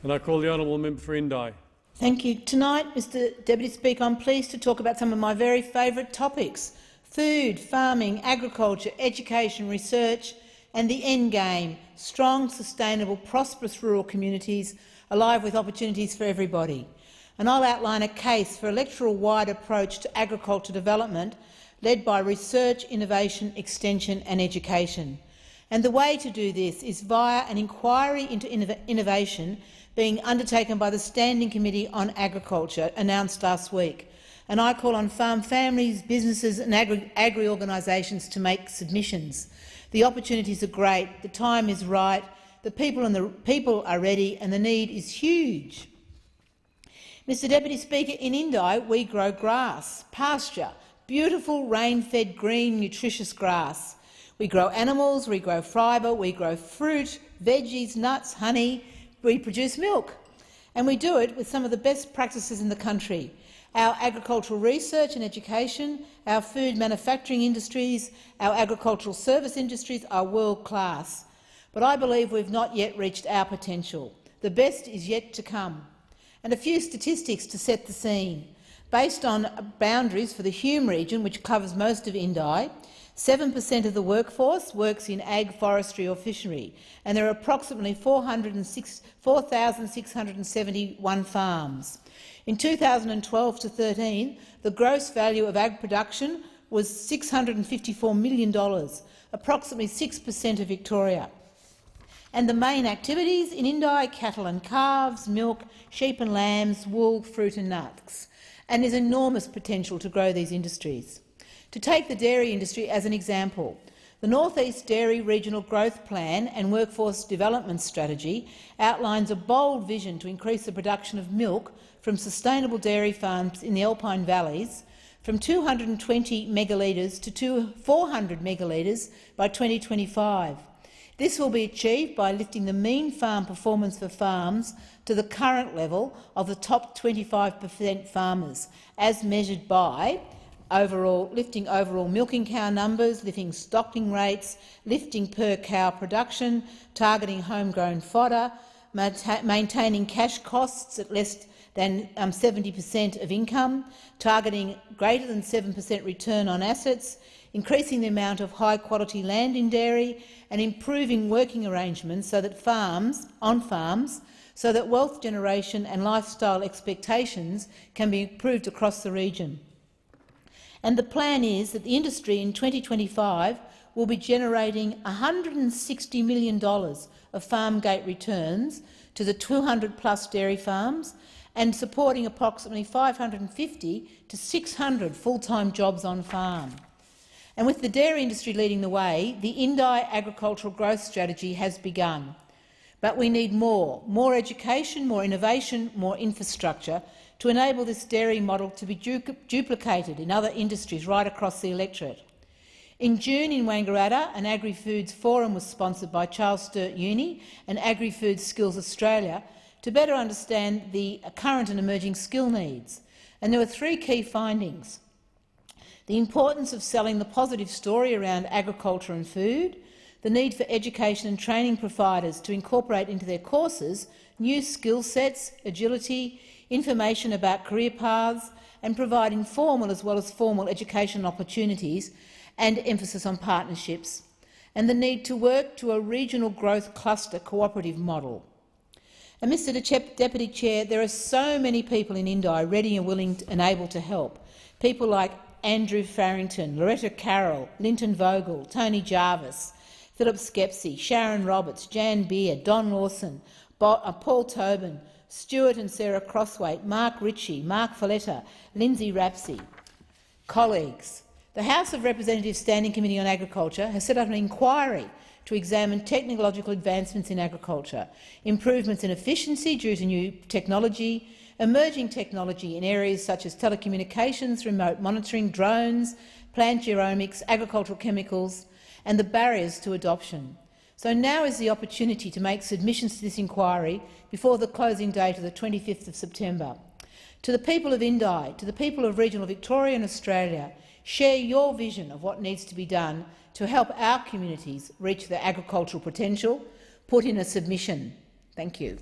And I call the honourable member for Indi. Thank you. Tonight, Mr Deputy Speaker, I'm pleased to talk about some of my very favourite topics: food, farming, agriculture, education, research and the end game: strong, sustainable, prosperous rural communities alive with opportunities for everybody. And I'll outline a case for an electoral-wide approach to agriculture development led by research, innovation, extension and education. And the way to do this is via an inquiry into innovation being undertaken by the Standing Committee on Agriculture, announced last week. And I call on farm families, businesses and agri-organisations to make submissions. The opportunities are great, the time is right, the people are ready and the need is huge. Mr Deputy Speaker, in Indi we grow grass, pasture, beautiful rain-fed green nutritious grass. We grow animals, we grow fibre, we grow fruit, veggies, nuts, honey, we produce milk. And we do it with some of the best practices in the country. Our agricultural research and education, our food manufacturing industries, our agricultural service industries are world-class. But I believe we've not yet reached our potential. The best is yet to come. And a few statistics to set the scene. Based on boundaries for the Hume region, which covers most of Indi, 7% of the workforce works in ag, forestry or fishery, and there are approximately 4,671 farms. In 2012 to 13, the gross value of ag production was $654 million, approximately 6% of Victoria. And the main activities in Indi: cattle and calves, milk, sheep and lambs, wool, fruit and nuts. And there's enormous potential to grow these industries. To take the dairy industry as an example, the North East Dairy Regional Growth Plan and Workforce Development Strategy outlines a bold vision to increase the production of milk from sustainable dairy farms in the Alpine Valleys from 220 megalitres to 400 megalitres by 2025. This will be achieved by lifting the mean farm performance for farms to the current level of the top 25% farmers, as measured by lifting overall milking cow numbers, lifting stocking rates, lifting per cow production, targeting homegrown fodder, maintaining cash costs at less than 70% of income, targeting greater than 7% return on assets, increasing the amount of high-quality land in dairy and improving working arrangements so that so that wealth generation and lifestyle expectations can be improved across the region. And the plan is that the industry in 2025 will be generating $160 million of farm gate returns to the 200+ dairy farms and supporting approximately 550 to 600 full-time jobs on farm. And with the dairy industry leading the way, the Indi agricultural growth strategy has begun. But we need more education, more innovation, more infrastructure to enable this dairy model to be duplicated in other industries right across the electorate. In June in Wangaratta, an Agri-Foods forum was sponsored by Charles Sturt Uni and Agri-Foods Skills Australia to better understand the current and emerging skill needs. And there were three key findings: the importance of selling the positive story around agriculture and food, the need for education and training providers to incorporate into their courses new skill sets, agility, information about career paths and providing formal as well as formal education opportunities and emphasis on partnerships, and the need to work to a regional growth cluster cooperative model. And Mr Deputy Chair, there are so many people in Indi ready and willing and able to help. People like Andrew Farrington, Loretta Carroll, Linton Vogel, Tony Jarvis, Philip Skepsey, Sharon Roberts, Jan Beard, Don Lawson, Paul Tobin, Stuart and Sarah Crosswaite, Mark Ritchie, Mark Folletta, Lindsay Rapsey. Colleagues, the House of Representatives Standing Committee on Agriculture has set up an inquiry to examine technological advancements in agriculture, improvements in efficiency due to new technology, emerging technology in areas such as telecommunications, remote monitoring, drones, plant genomics, agricultural chemicals, and the barriers to adoption. So now is the opportunity to make submissions to this inquiry before the closing date of the 25th of September. To the people of Indi, to the people of regional Victoria and Australia, share your vision of what needs to be done to help our communities reach their agricultural potential. Put in a submission. Thank you.